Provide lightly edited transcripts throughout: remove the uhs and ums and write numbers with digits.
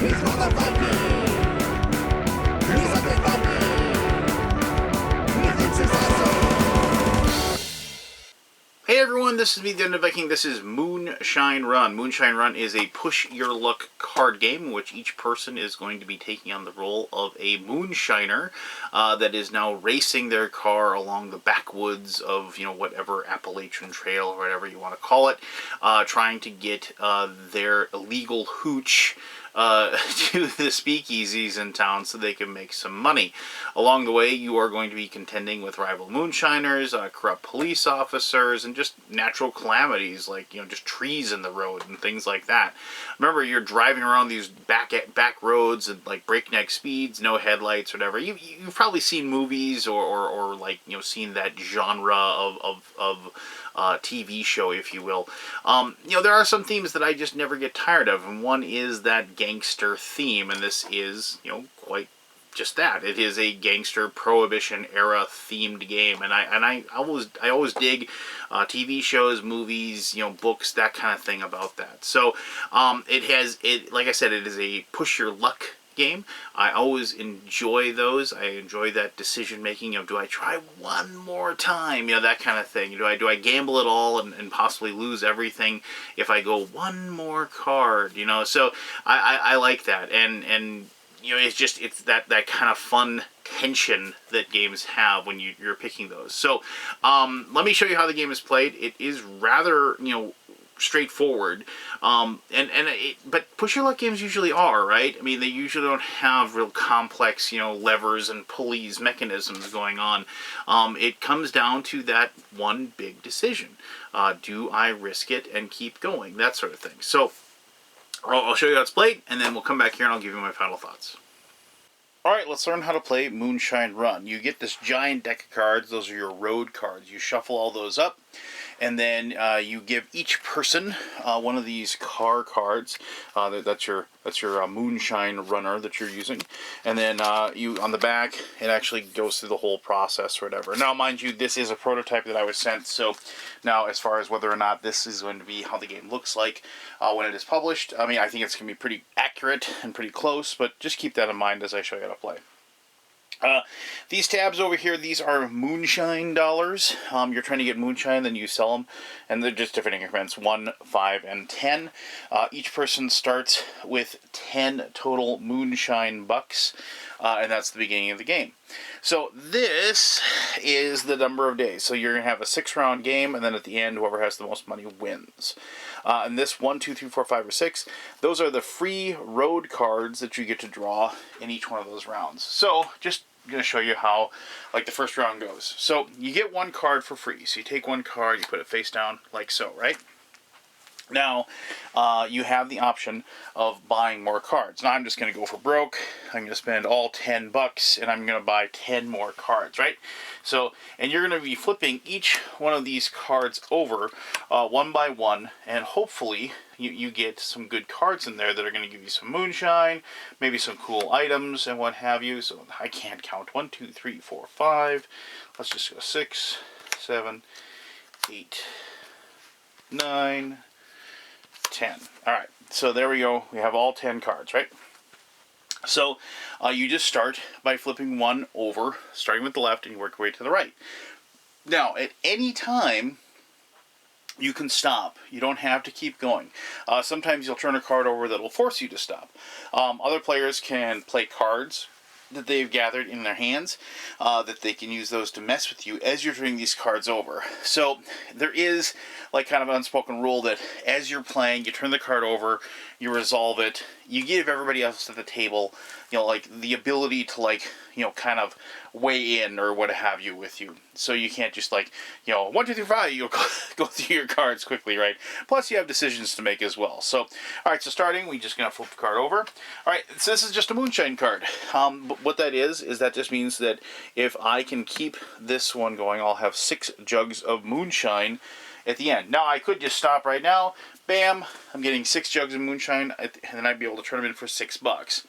Hey everyone, this is me, the Undead Viking. This is Moonshine Run. Moonshine Run is a push-your-luck card game in which each person is going to be taking on the role of a moonshiner that is now racing their car along the backwoods of, whatever Appalachian Trail or whatever you want to call it, trying to get their illegal hooch to the speakeasies in town so they can make some money. Along the way, you are going to be contending with rival moonshiners, corrupt police officers, and just natural calamities like, just trees in the road and things like that. Remember, you're driving around these back roads at like breakneck speeds, no headlights, whatever. You've probably seen movies or like, seen that genre of TV show, if you will. There are some themes that I just never get tired of, and one is that gangster theme, and this is, quite just that. It is a gangster prohibition era themed game, and I always dig TV shows, movies, books, that kind of thing about that. So like I said, it is a push your luck game. I always enjoy those. I enjoy that decision making. Do I try one more time? That kind of thing. Do I gamble it all and possibly lose everything if I go one more card? So I like that, and it's that kind of fun tension that games have when you're picking those. So let me show you how the game is played. It is rather straightforward, but push your luck games usually are, right? I mean, they usually don't have real complex levers and pulleys mechanisms going on. It comes down to that one big decision: do I risk it and keep going, that sort of thing. So I'll show you how it's played, and then we'll come back here and I'll give you my final thoughts. Alright, let's learn how to play Moonshine Run. You get this giant deck of cards. Those are your road cards. You shuffle all those up, and then you give each person one of these car cards. That's your Moonshine Runner that you're using. And then on the back, it actually goes through the whole process or whatever. Now, mind you, this is a prototype that I was sent, so now as far as whether or not this is going to be how the game looks like when it is published, I mean, I think it's going to be pretty accurate and pretty close, but just keep that in mind as I show you how to play. These tabs over here, these are moonshine dollars. You're trying to get moonshine, then you sell them, and they're just different increments, 1, 5, and 10. Each person starts with 10 total moonshine bucks, and that's the beginning of the game. So this is the number of days. So you're going to have a 6-round game, and then at the end, whoever has the most money wins. And this 1, 2, 3, 4, 5, or 6, those are the free road cards that you get to draw in each one of those rounds. So just going to show you how the first round goes. So you get one card for free. So you take one card, you put it face down like so, right? Now, you have the option of buying more cards. Now, I'm just going to go for broke. I'm going to spend all 10 bucks, and I'm going to buy 10 more cards, right? So, and you're going to be flipping each one of these cards over one by one, and hopefully you get some good cards in there that are going to give you some moonshine, maybe some cool items, and what have you. So, I can't count. 1, 2, 3, 4, 5. Let's just go 6, 7, 8, 9, 10. Alright, so there we go. We have all 10 cards, right? So you just start by flipping one over, starting with the left, and you work your way to the right. Now, at any time, you can stop. You don't have to keep going. Sometimes you'll turn a card over that will force you to stop. Other players can play cards that they've gathered in their hands, that they can use those to mess with you as you're turning these cards over. So there is kind of an unspoken rule that as you're playing, you turn the card over, you resolve it, you give everybody else at the table, the ability to kind of weigh in or what have you with you. So you can't just 1, 2, 3, 5, you'll go through your cards quickly, right? Plus you have decisions to make as well. So, alright, so starting, we're just going to flip the card over. Alright, so this is just a moonshine card. But what that is that just means that if I can keep this one going, I'll have 6 jugs of moonshine at the end. Now, I could just stop right now, bam, I'm getting 6 jugs of moonshine, and then I'd be able to turn them in for $6.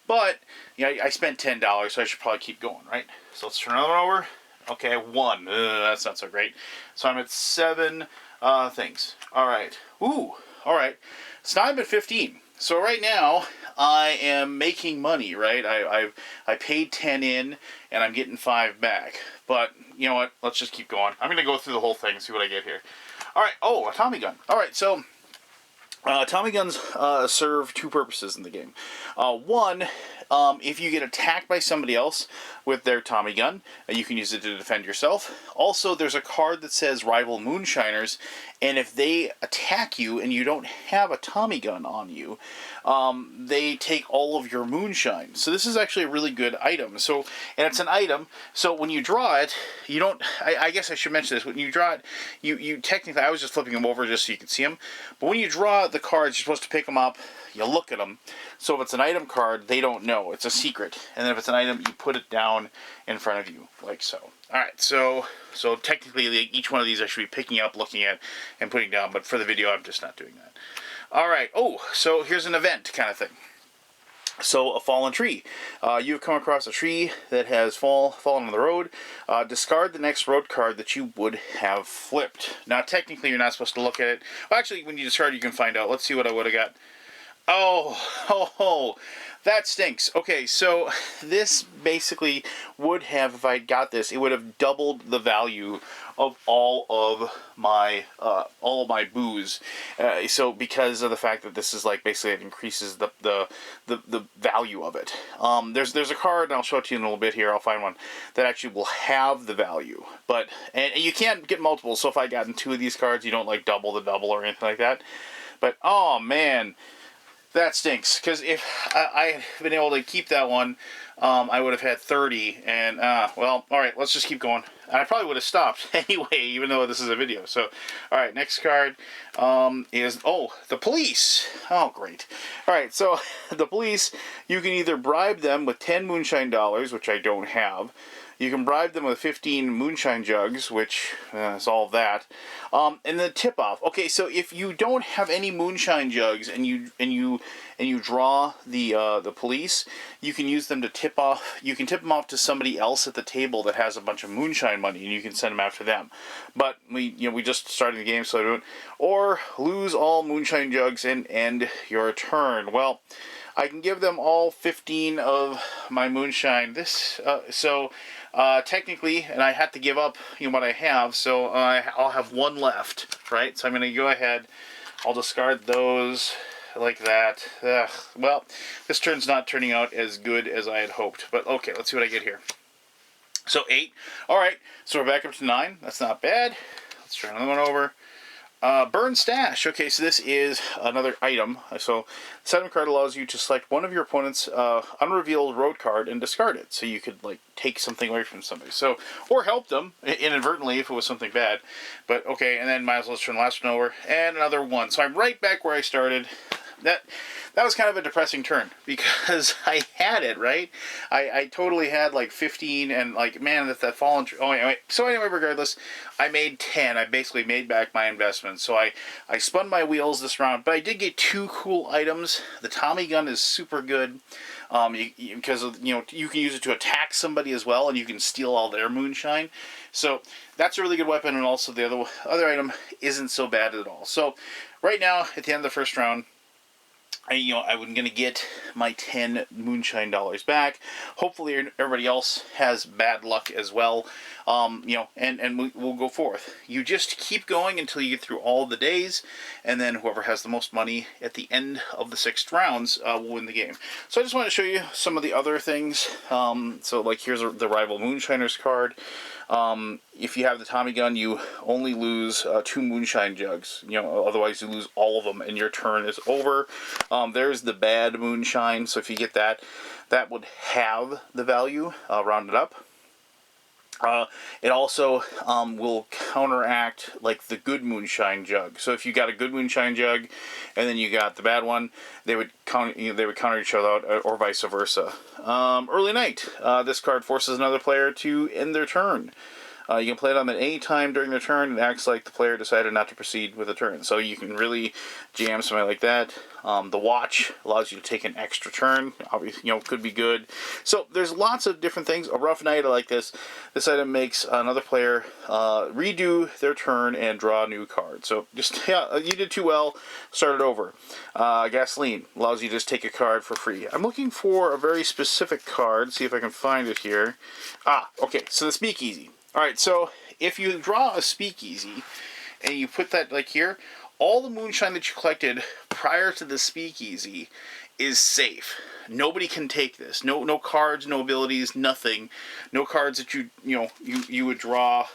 But, I spent $10, so I should probably keep going, right? So let's turn another one over. Okay, 1. That's not so great. So I'm at 7 things. Alright. Ooh, All right. So now I'm at 15. So right now I am making money, right? I paid 10 in and I'm getting 5 back. But you know what? Let's just keep going. I'm going to go through the whole thing and see what I get here. All right. Oh, a Tommy gun. All right. So Tommy guns serve two purposes in the game. One, if you get attacked by somebody else with their Tommy gun, you can use it to defend yourself. Also, there's a card that says Rival Moonshiners, and if they attack you and you don't have a Tommy gun on you, they take all of your moonshine. So this is actually a really good item. So, and it's an item, so when you draw it, you don't, I guess I should mention this, when you draw it, you technically, I was just flipping them over just so you could see them, but when you draw the cards, you're supposed to pick them up, you look at them. So if it's an item card, they don't know. It's a secret. And then if it's an item, you put it down in front of you, like so. Alright, so technically each one of these I should be picking up, looking at, and putting down, but for the video I'm just not doing that. Alright, oh, so here's an event kind of thing. So, a fallen tree. You've come across a tree that has fallen on the road. Discard the next road card that you would have flipped. Now, technically, you're not supposed to look at it. Well, actually, when you discard, you can find out. Let's see what I would have got. Oh, that stinks. Okay, so this basically would have, if I got this, it would have doubled the value of all of my booze. So because of the fact that this is like basically it increases the value of it. There's a card, and I'll show it to you in a little bit here. I'll find one that actually will have the value, but and you can't get multiple. So if I gotten 2 of these cards, you don't like double the double or anything like that. But oh man. That stinks, because if I had been able to keep that one, I would have had 30, and, well, alright, let's just keep going. And I probably would have stopped anyway, even though this is a video. So, alright, next card is, oh, the police. Oh, great. Alright, so, the police, you can either bribe them with 10 moonshine dollars, which I don't have. You can bribe them with 15 moonshine jugs, which is all of that. And the tip-off. Okay, so if you don't have any moonshine jugs and you draw the police, you can use them to tip off. You can tip them off to somebody else at the table that has a bunch of moonshine money, and you can send them after them. But we just started the game, so I don't. Or lose all moonshine jugs and end your turn. Well, I can give them all 15 of my moonshine. Technically, and I had to give up what I have, so I'll have 1 left, right? So I'm going to go ahead, I'll discard those like that. Well, this turn's not turning out as good as I had hoped, but okay, let's see what I get here. So 8, alright, so we're back up to 9, that's not bad. Let's turn another one over. Burn Stash. Okay, so this is another item. So, this item card allows you to select one of your opponent's unrevealed road card and discard it. So you could, like, take something away from somebody. So, or help them inadvertently if it was something bad. But, okay, and then might as well turn the last one over. And another 1. So I'm right back where I started. That was kind of a depressing turn, because I had it, right? I totally had like 15, and like, man, that fallen... Oh, anyway. So anyway, regardless, I made 10. I basically made back my investment. So I spun my wheels this round, but I did get 2 cool items. The Tommy gun is super good, because you can use it to attack somebody as well, and you can steal all their moonshine. So that's a really good weapon, and also the other item isn't so bad at all. So right now, at the end of the first round, I was going to get my 10 moonshine dollars back. Hopefully everybody else has bad luck as well. And we'll go forth. You just keep going until you get through all the days, and then whoever has the most money at the end of the 6 rounds will win the game. So I just want to show you some of the other things. So like here's the Rival Moonshiners card. If you have the Tommy gun, you only lose 2 moonshine jugs. Otherwise you lose all of them, and your turn is over. There's the bad moonshine. So if you get that, that would have the value rounded up. It also will counteract like the good moonshine jug. So if you got a good moonshine jug, and then you got the bad one, they would counter each other out, or vice versa. Early night. This card forces another player to end their turn. You can play it on at any time during the turn. It acts like the player decided not to proceed with the turn. So you can really jam something like that. The watch allows you to take an extra turn. Obviously, could be good. So there's lots of different things. A rough night like this. This item makes another player redo their turn and draw a new card. So just, yeah, you did too well. Start it over. Gasoline allows you to just take a card for free. I'm looking for a very specific card. See if I can find it here. Okay. So the Speakeasy. All right. So if you draw a Speakeasy and you put that like here, all the moonshine that you collected prior to the Speakeasy is safe. Nobody can take this. No cards, no abilities, nothing. No cards that you would draw,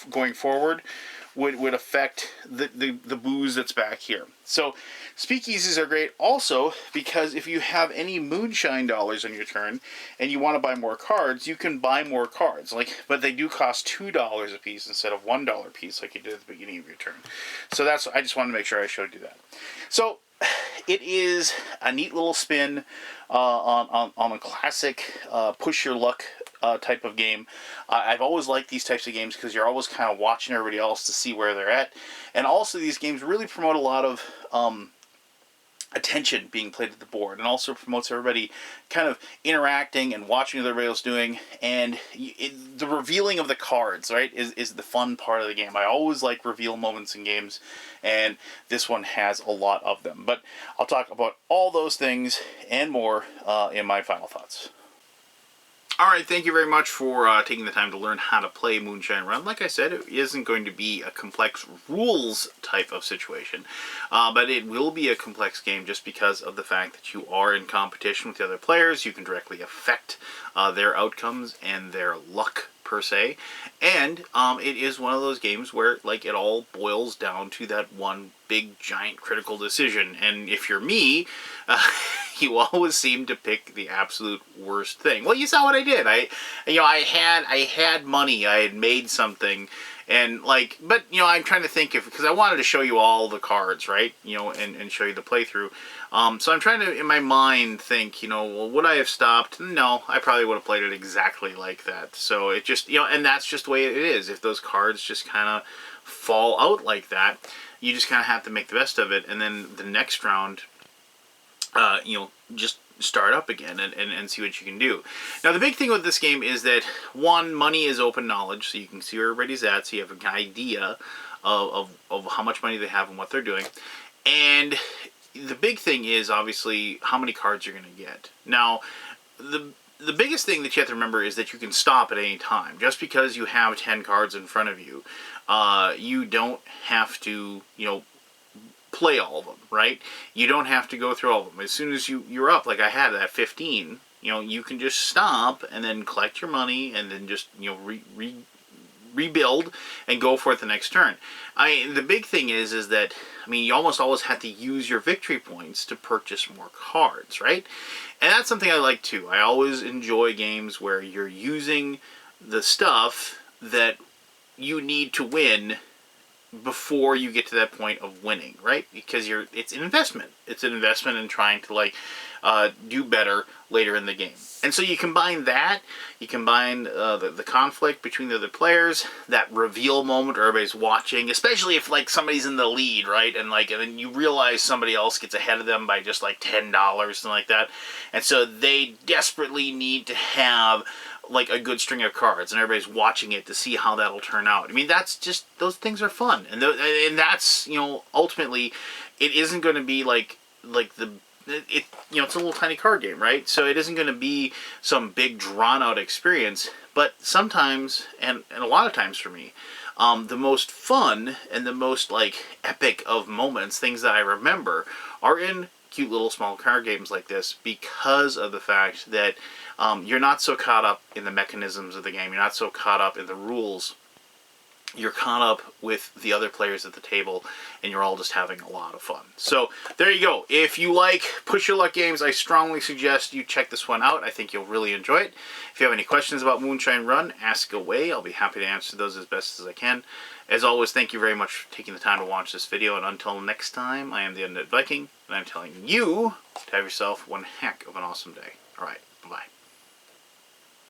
going forward would affect the booze that's back here. So Speakeasies are great also because if you have any moonshine dollars on your turn and you want to buy more cards, you can buy more cards. But they do cost $2 a piece instead of $1 a piece like you did at the beginning of your turn. So I just wanted to make sure I showed you that. So it is a neat little spin on a classic push your luck type of game. I've always liked these types of games because you're always kind of watching everybody else to see where they're at. And also these games really promote a lot of attention being played at the board, and also promotes everybody kind of interacting and watching what everybody else doing. And the revealing of the cards, right, is the fun part of the game. I always like reveal moments in games, and this one has a lot of them. But I'll talk about all those things and more in my final thoughts. Alright, thank you very much for taking the time to learn how to play Moonshine Run. Like I said, it isn't going to be a complex rules type of situation, but it will be a complex game just because of the fact that you are in competition with the other players. You can directly affect their outcomes and their luck, per se. And it is one of those games where it all boils down to that one big giant critical decision. And if you're me, you always seem to pick the absolute worst thing. Well, you saw what I did. I had money. I had made something. And but I'm trying to think because I wanted to show you all the cards, right? And show you the playthrough. So I'm trying to, in my mind, think, well, would I have stopped? No, I probably would have played it exactly like that. So it just, and that's just the way it is. If those cards just kind of fall out like that, you just kind of have to make the best of it. And then the next round, just start up again and see what you can do. Now, the big thing with this game is that, one, money is open knowledge, so you can see where everybody's at, so you have an idea of how much money they have and what they're doing. And the big thing is, obviously, how many cards you're going to get. Now, the biggest thing that you have to remember is that you can stop at any time. Just because you have 10 cards in front of you, you don't have to, play all of them, right? You don't have to go through all of them. As soon as you're up, like I had at 15, you can just stop and then collect your money and then just, rebuild and go for it the next turn. The big thing is that, you almost always have to use your victory points to purchase more cards, right? And that's something I like too. I always enjoy games where you're using the stuff that you need to win before you get to that point of winning, right? Because it's an investment. It's an investment in trying to do better later in the game. And so you combine that, you combine the conflict between the other players, that reveal moment where everybody's watching, especially if somebody's in the lead, right? And then you realize somebody else gets ahead of them by just $10, something like that. And so they desperately need to have a good string of cards, and everybody's watching it to see how that'll turn out. That's just, those things are fun, and that's ultimately, it isn't going to be it's a little tiny card game, right? So it isn't going to be some big drawn out experience, but sometimes, and a lot of times for me, the most fun and the most epic of moments, things that I remember, are in cute little small card games like this, because of the fact that you're not so caught up in the mechanisms of the game. You're not so caught up in the rules. You're caught up with the other players at the table, and you're all just having a lot of fun. So there you go. If you like push your luck games, I strongly suggest you check this one out. I think you'll really enjoy it. If you have any questions about Moonshine Run, ask away. I'll be happy to answer those as best as I can. As always, thank you very much for taking the time to watch this video, and until next time, I am the Undead Viking, and I'm telling you to have yourself one heck of an awesome day. Alright, bye-bye.